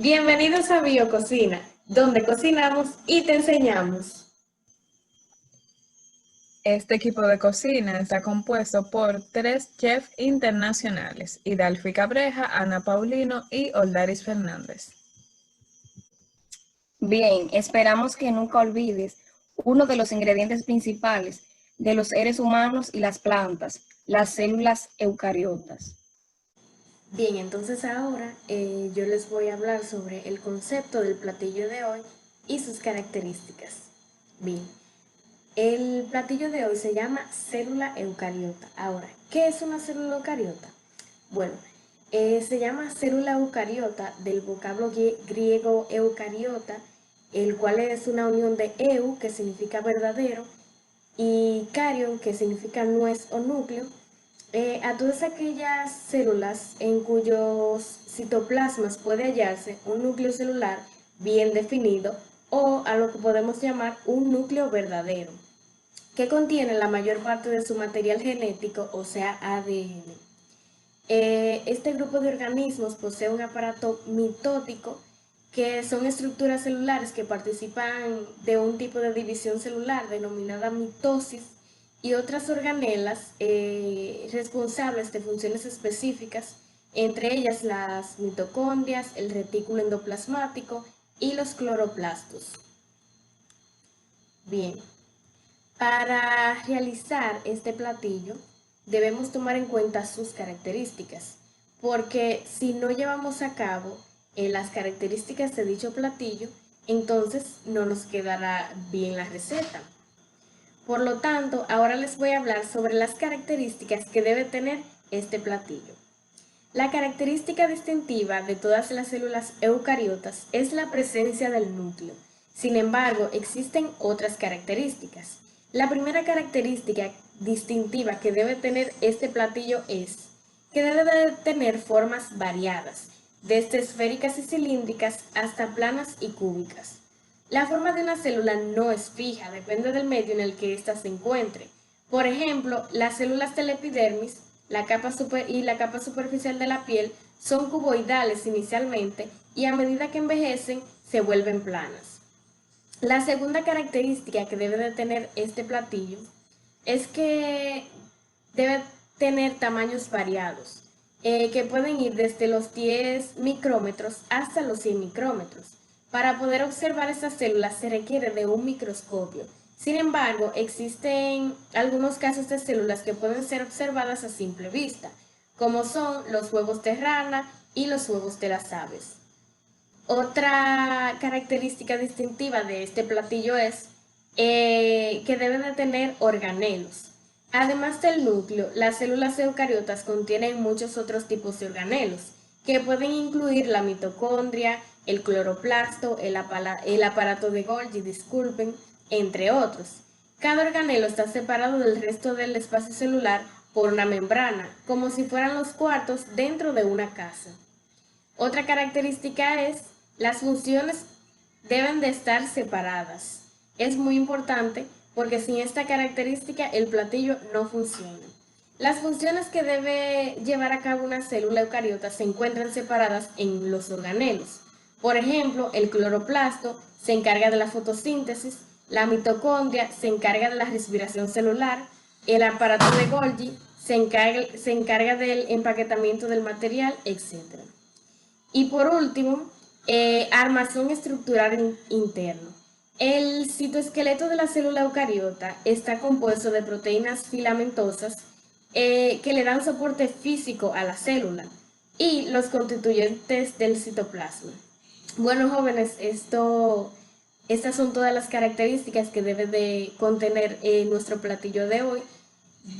Bienvenidos a Biococina, donde cocinamos y te enseñamos. Este equipo de cocina está compuesto por 3 chefs internacionales: Idalfi Cabreja, Ana Paulino y Oldaris Fernández. Bien, esperamos que nunca olvides uno de los ingredientes principales de los seres humanos y las plantas, las células eucariotas. Bien, entonces ahora yo les voy a hablar sobre el concepto del platillo de hoy y sus características. Bien, el platillo de hoy se llama célula eucariota. Ahora, ¿qué es una célula eucariota? Bueno, se llama célula eucariota del vocablo griego eucariota, el cual es una unión de eu, que significa verdadero, y carion, que significa nuez o núcleo, a todas aquellas células en cuyos citoplasmas puede hallarse un núcleo celular bien definido o a lo que podemos llamar un núcleo verdadero, que contiene la mayor parte de su material genético, o sea, ADN. Este grupo de organismos posee un aparato mitótico, que son estructuras celulares que participan de un tipo de división celular denominada mitosis, y otras organelas responsables de funciones específicas, entre ellas las mitocondrias, el retículo endoplasmático y los cloroplastos. Bien, para realizar este platillo debemos tomar en cuenta sus características, porque si no llevamos a cabo las características de dicho platillo, entonces no nos quedará bien la receta. Por lo tanto, ahora les voy a hablar sobre las características que debe tener este platillo. La característica distintiva de todas las células eucariotas es la presencia del núcleo. Sin embargo, existen otras características. La primera característica distintiva que debe tener este platillo es que debe de tener formas variadas, desde esféricas y cilíndricas hasta planas y cúbicas. La forma de una célula no es fija, depende del medio en el que ésta se encuentre. Por ejemplo, las células de la epidermis, la capa superficial de la piel, son cuboidales inicialmente y a medida que envejecen se vuelven planas. La segunda característica que debe de tener este platillo es que debe tener tamaños variados, que pueden ir desde los 10 micrómetros hasta los 100 micrómetros. Para poder observar estas células se requiere de un microscopio. Sin embargo, existen algunos casos de células que pueden ser observadas a simple vista, como son los huevos de rana y los huevos de las aves. Otra característica distintiva de este platillo es que deben de tener organelos. Además del núcleo, las células eucariotas contienen muchos otros tipos de organelos, que pueden incluir la mitocondria, el cloroplasto, el aparato de Golgi, disculpen, entre otros. Cada organelo está separado del resto del espacio celular por una membrana, como si fueran los cuartos dentro de una casa. Otra característica es las funciones deben de estar separadas. Es muy importante porque sin esta característica el platillo no funciona. Las funciones que debe llevar a cabo una célula eucariota se encuentran separadas en los organelos. Por ejemplo, el cloroplasto se encarga de la fotosíntesis, la mitocondria se encarga de la respiración celular, el aparato de Golgi se encarga del empaquetamiento del material, etc. Y por último, armazón estructural interno. El citoesqueleto de la célula eucariota está compuesto de proteínas filamentosas que le dan soporte físico a la célula y los constituyentes del citoplasma. Bueno, jóvenes, estas son todas las características que debe de contener nuestro platillo de hoy.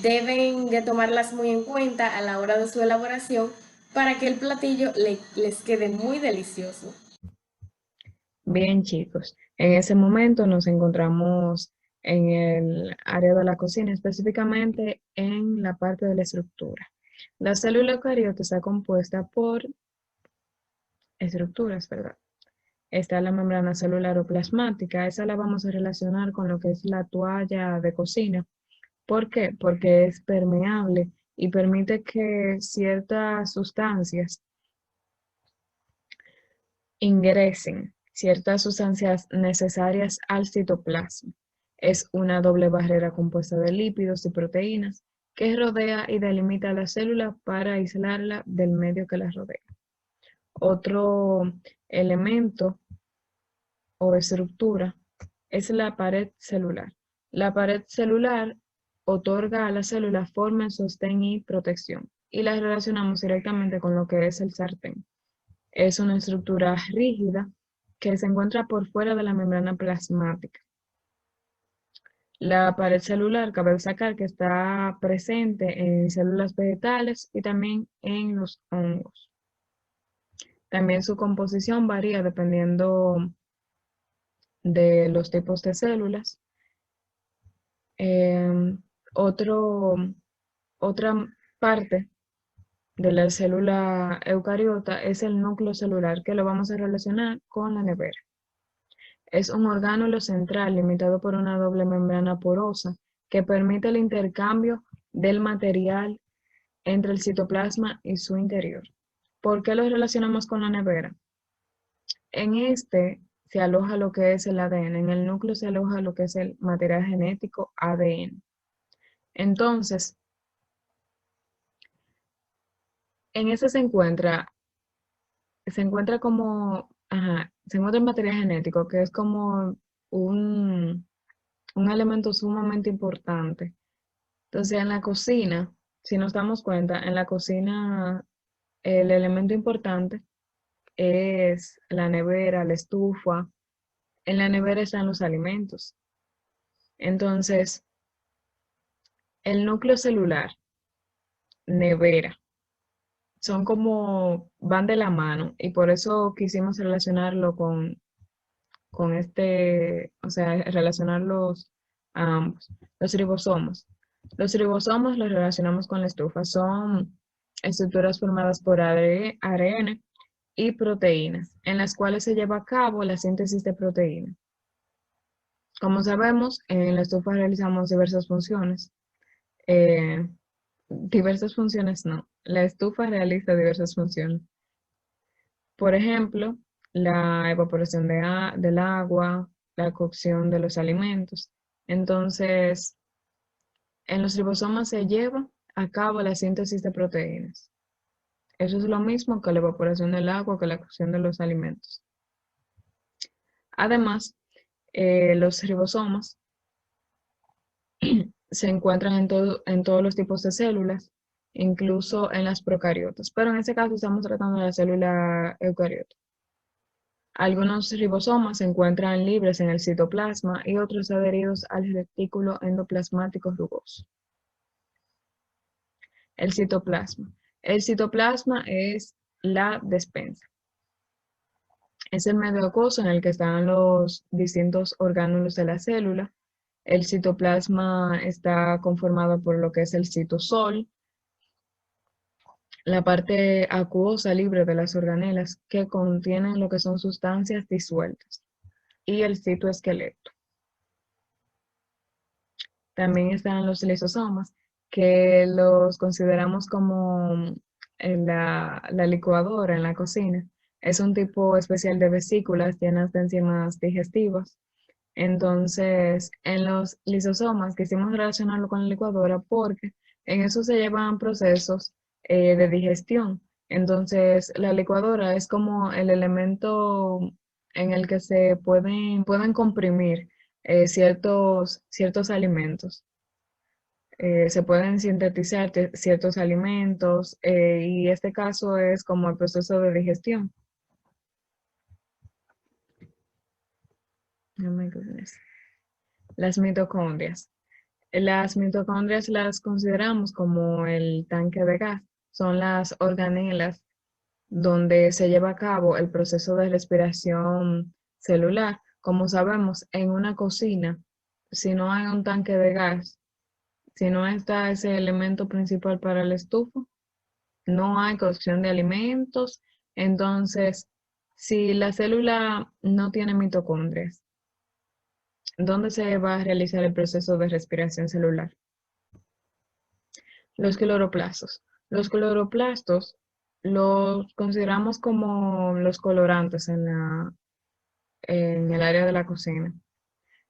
Deben de tomarlas muy en cuenta a la hora de su elaboración para que el platillo les quede muy delicioso. Bien, chicos, en ese momento nos encontramos en el área de la cocina, específicamente en la parte de la estructura. La célula eucariota está compuesta por estructuras, ¿verdad? Está la membrana celular o plasmática, esa la vamos a relacionar con lo que es la toalla de cocina. ¿Por qué? Porque es permeable y permite que ciertas sustancias ingresen ciertas sustancias necesarias al citoplasma. Es una doble barrera compuesta de lípidos y proteínas que rodea y delimita la célula para aislarla del medio que la rodea. Otro elemento o estructura es la pared celular. La pared celular otorga a la célula forma, sostén y protección, y la relacionamos directamente con lo que es el sartén. Es una estructura rígida que se encuentra por fuera de la membrana plasmática. La pared celular, cabe destacar que está presente en células vegetales y también en los hongos. También su composición varía dependiendo de los tipos de células. Eh, otro, otra parte de la célula eucariota es el núcleo celular, que lo vamos a relacionar con la nevera. Es un orgánulo central limitado por una doble membrana porosa que permite el intercambio del material entre el citoplasma y su interior. ¿Por qué lo relacionamos con la nevera? En este se aloja lo que es el ADN, en el núcleo se aloja lo que es el material genético ADN. Entonces, en ese se encuentra como, se encuentra el material genético, que es como un elemento sumamente importante. Entonces, en la cocina, si nos damos cuenta, en la cocina el elemento importante es la nevera, la estufa. En la nevera están los alimentos. Entonces, el núcleo celular, nevera, son como, van de la mano y por eso quisimos relacionarlo con o sea, relacionarlos a ambos. Los ribosomas. Los ribosomas los relacionamos con la estufa. Son estructuras formadas por ARN y proteínas, en las cuales se lleva a cabo la síntesis de proteínas. Como sabemos, en la estufa realizamos diversas funciones. Diversas funciones no. La estufa realiza diversas funciones. Por ejemplo, la evaporación del agua, la cocción de los alimentos. Entonces, en los ribosomas se lleva a cabo la síntesis de proteínas. Eso es lo mismo que la evaporación del agua, que la cocción de los alimentos. Además, los ribosomas se encuentran en todos los tipos de células, incluso en las procariotas, pero en este caso estamos tratando de la célula eucariota. Algunos ribosomas se encuentran libres en el citoplasma y otros adheridos al retículo endoplasmático rugoso. El citoplasma. El citoplasma es la despensa. Es el medio acuoso en el que están los distintos orgánulos de la célula. El citoplasma está conformado por lo que es el citosol, la parte acuosa libre de las organelas que contienen lo que son sustancias disueltas, y el citoesqueleto. También están los lisosomas, que los consideramos como en la licuadora en la cocina. Es un tipo especial de vesículas llenas de enzimas digestivas. Entonces, en los lisosomas quisimos relacionarlo con la licuadora porque en eso se llevan procesos de digestión. Entonces, la licuadora es como el elemento en el que se pueden comprimir ciertos alimentos. Se pueden sintetizar ciertos alimentos y este caso es como el proceso de digestión. Oh my goodness. Las mitocondrias. Las mitocondrias las consideramos como el tanque de gas. Son las organelas donde se lleva a cabo el proceso de respiración celular. Como sabemos, en una cocina, si no hay un tanque de gas, si no está ese elemento principal para el estufa, no hay cocción de alimentos. Entonces, si la célula no tiene mitocondrias, ¿dónde se va a realizar el proceso de respiración celular? Los cloroplastos. Los cloroplastos Los consideramos como los colorantes en el área de la cocina.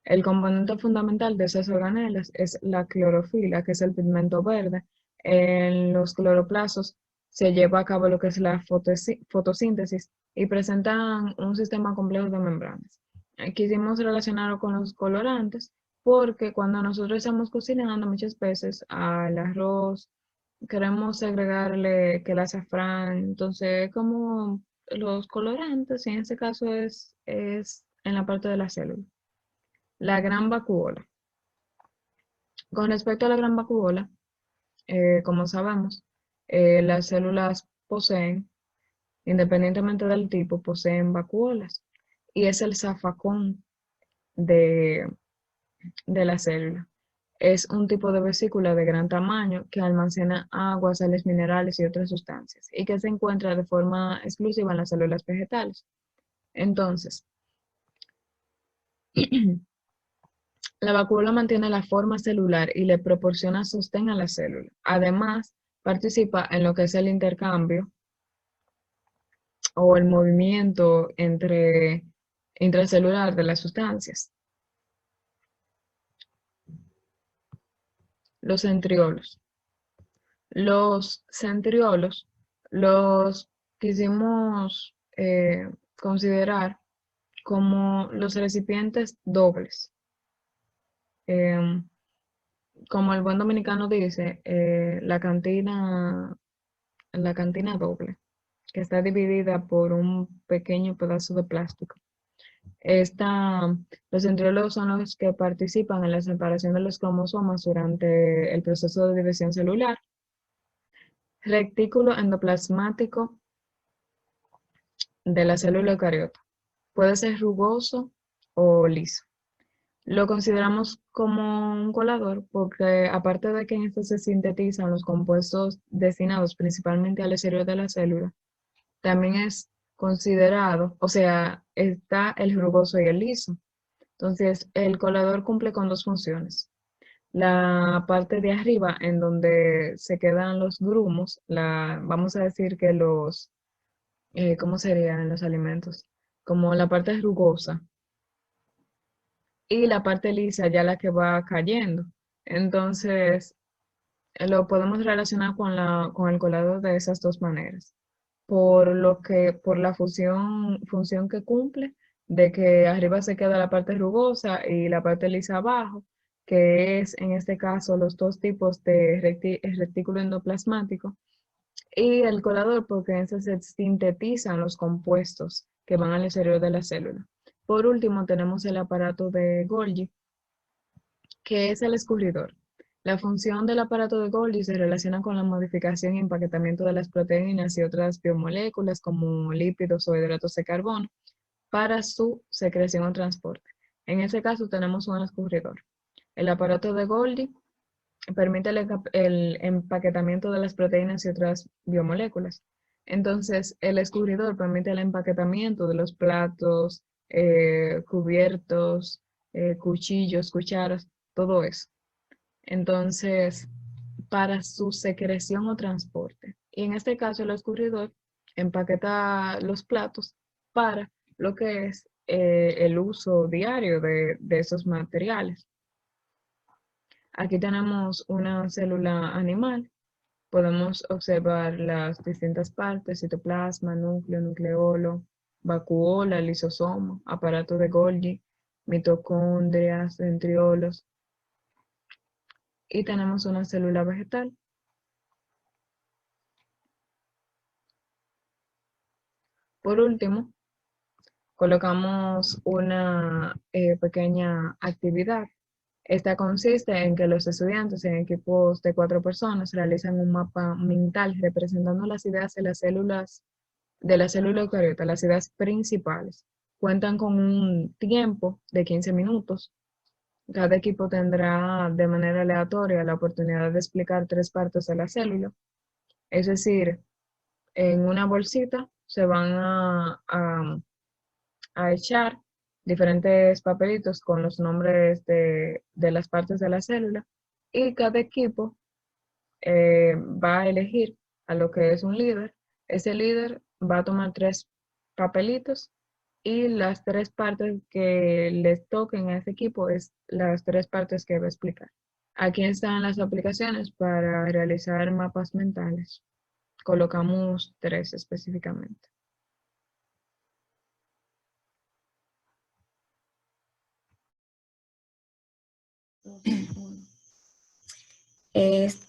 El componente fundamental de esas organelas es la clorofila, que es el pigmento verde. En los cloroplastos se lleva a cabo lo que es la fotosíntesis y presentan un sistema complejo de membranas. Quisimos relacionarlo con los colorantes porque cuando nosotros estamos cocinando muchas veces al arroz queremos agregarle que el azafrán, entonces como los colorantes, y en este caso es en la parte de la célula. La gran vacuola. Con respecto a la gran vacuola, como sabemos, las células poseen, independientemente del tipo, poseen vacuolas y es el zafacón de, de la célula. Es un tipo de vesícula de gran tamaño que almacena agua, sales minerales y otras sustancias y que se encuentra de forma exclusiva en las células vegetales. Entonces, la vacuola mantiene la forma celular y le proporciona sostén a la célula. Además, participa en lo que es el intercambio o el movimiento intracelular de las sustancias. Los centriolos. Los centriolos los quisimos considerar como los recipientes dobles. Em, Como el buen dominicano dice, la cantina doble, que está dividida por un pequeño pedazo de plástico. Los centriólogos son los que participan en la separación de los cromosomas durante el proceso de división celular. Retículo endoplasmático de la célula eucariota. Puede ser rugoso o liso. Lo consideramos como un colador porque aparte de que en esto se sintetizan los compuestos destinados principalmente al exterior de la célula, también es considerado, o sea, está el rugoso y el liso. Entonces, el colador cumple con dos funciones. La parte de arriba, en donde se quedan los grumos, vamos a decir que ¿cómo serían los alimentos? Como la parte rugosa y la parte lisa, ya la que va cayendo. Entonces, lo podemos relacionar con el colador de esas dos maneras. Por la función que cumple, de que arriba se queda la parte rugosa y la parte lisa abajo, que es en este caso los dos tipos de retículo endoplasmático, y el colador porque en ese se sintetizan los compuestos que van al exterior de la célula. Por último, tenemos el aparato de Golgi, que es el escurridor. La función del aparato de Golgi se relaciona con la modificación y empaquetamiento de las proteínas y otras biomoléculas como lípidos o hidratos de carbono para su secreción o transporte. En este caso tenemos un escurridor. El aparato de Golgi permite el empaquetamiento de las proteínas y otras biomoléculas. Entonces, el escurridor permite el empaquetamiento de los platos, cubiertos, cuchillos, cucharas, todo eso. Entonces, para su secreción o transporte. Y en este caso, el escurridor empaqueta los platos para lo que es el uso diario de esos materiales. Aquí tenemos una célula animal. Podemos observar las distintas partes: citoplasma, núcleo, nucleolo, vacuola, lisosoma, aparato de Golgi, mitocondrias, centriolos. Y tenemos una célula vegetal. Por último, colocamos una pequeña actividad. Esta consiste en que los estudiantes en equipos de 4 personas realizan un mapa mental representando las ideas de la célula eucariota, las ideas principales. Cuentan con un tiempo de 15 minutos. Cada equipo tendrá de manera aleatoria la oportunidad de explicar 3 partes de la célula. Es decir, en una bolsita se van a echar diferentes papelitos con los nombres de las partes de la célula y cada equipo va a elegir a lo que es un líder. Ese líder va a tomar 3 papelitos y las 3 partes que les toquen a ese equipo es las 3 partes que va a explicar. Aquí están las aplicaciones para realizar mapas mentales. Colocamos 3 específicamente. Es-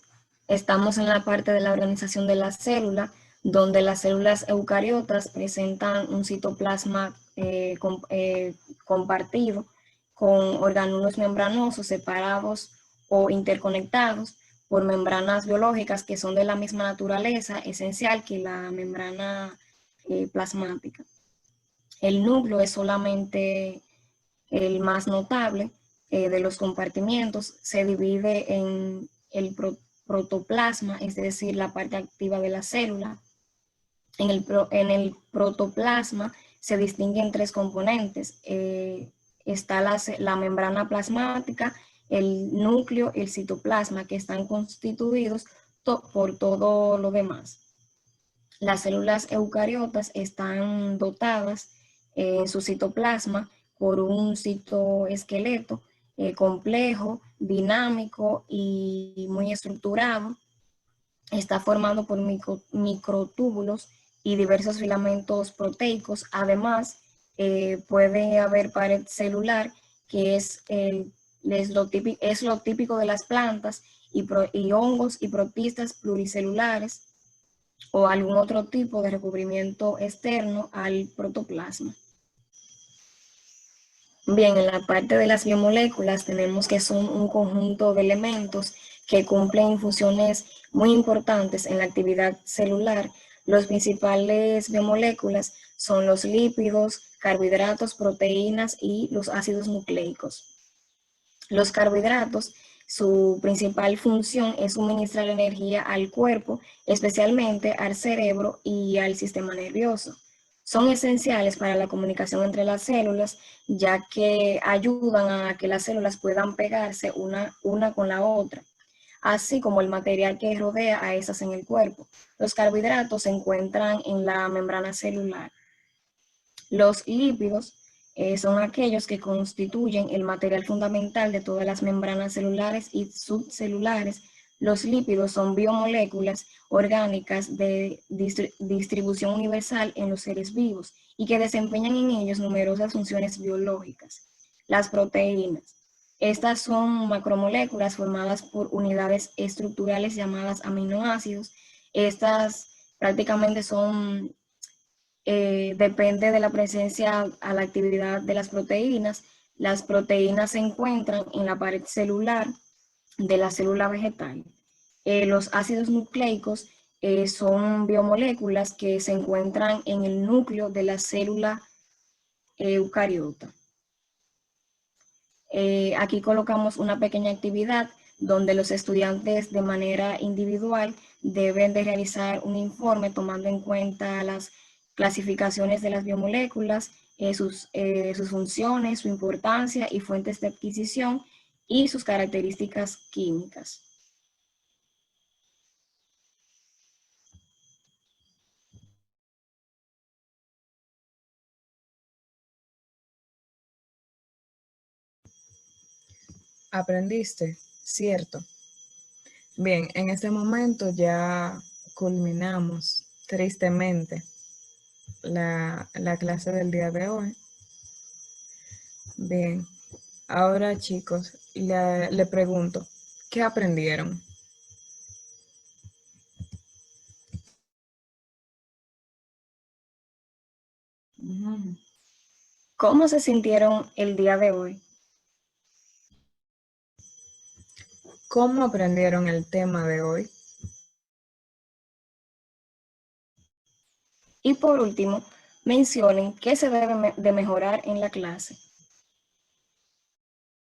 Estamos en la parte de la organización de la célula, donde las células eucariotas presentan un citoplasma compartido con orgánulos membranosos separados o interconectados por membranas biológicas que son de la misma naturaleza esencial que la membrana plasmática. El núcleo es solamente el más notable de los compartimientos. Se divide en el protoplasma, es decir, la parte activa de la célula. En el protoplasma se distinguen 3 componentes. Está la membrana plasmática, el núcleo y el citoplasma, que están constituidos por todo lo demás. Las células eucariotas están dotadas en su citoplasma por un citoesqueleto complejo, dinámico y muy estructurado. Está formado por microtúbulos y diversos filamentos proteicos. Además, puede haber pared celular, que es lo típico de las plantas, y hongos y protistas pluricelulares o algún otro tipo de recubrimiento externo al protoplasma. Bien, en la parte de las biomoléculas tenemos que son un conjunto de elementos que cumplen funciones muy importantes en la actividad celular. Los principales biomoléculas son los lípidos, carbohidratos, proteínas y los ácidos nucleicos. Los carbohidratos, su principal función es suministrar energía al cuerpo, especialmente al cerebro y al sistema nervioso. Son esenciales para la comunicación entre las células, ya que ayudan a que las células puedan pegarse una con la otra, así como el material que rodea a esas en el cuerpo. Los carbohidratos se encuentran en la membrana celular. Los lípidos son aquellos que constituyen el material fundamental de todas las membranas celulares y subcelulares. Los lípidos son biomoléculas orgánicas de distribución universal en los seres vivos y que desempeñan en ellos numerosas funciones biológicas. Las proteínas. Estas son macromoléculas formadas por unidades estructurales llamadas aminoácidos. Estas prácticamente son depende de la presencia a la actividad de las proteínas. Las proteínas se encuentran en la pared celular de la célula vegetal. Los ácidos nucleicos son biomoléculas que se encuentran en el núcleo de la célula eucariota. Aquí colocamos una pequeña actividad donde los estudiantes de manera individual deben de realizar un informe tomando en cuenta las clasificaciones de las biomoléculas, sus funciones, su importancia y fuentes de adquisición y sus características químicas. ¿Aprendiste? Cierto. Bien, en este momento ya culminamos tristemente la clase del día de hoy. Bien, ahora chicos, le pregunto, ¿qué aprendieron? ¿Cómo se sintieron el día de hoy? ¿Cómo aprendieron el tema de hoy? Y por último, mencionen qué se debe de mejorar en la clase.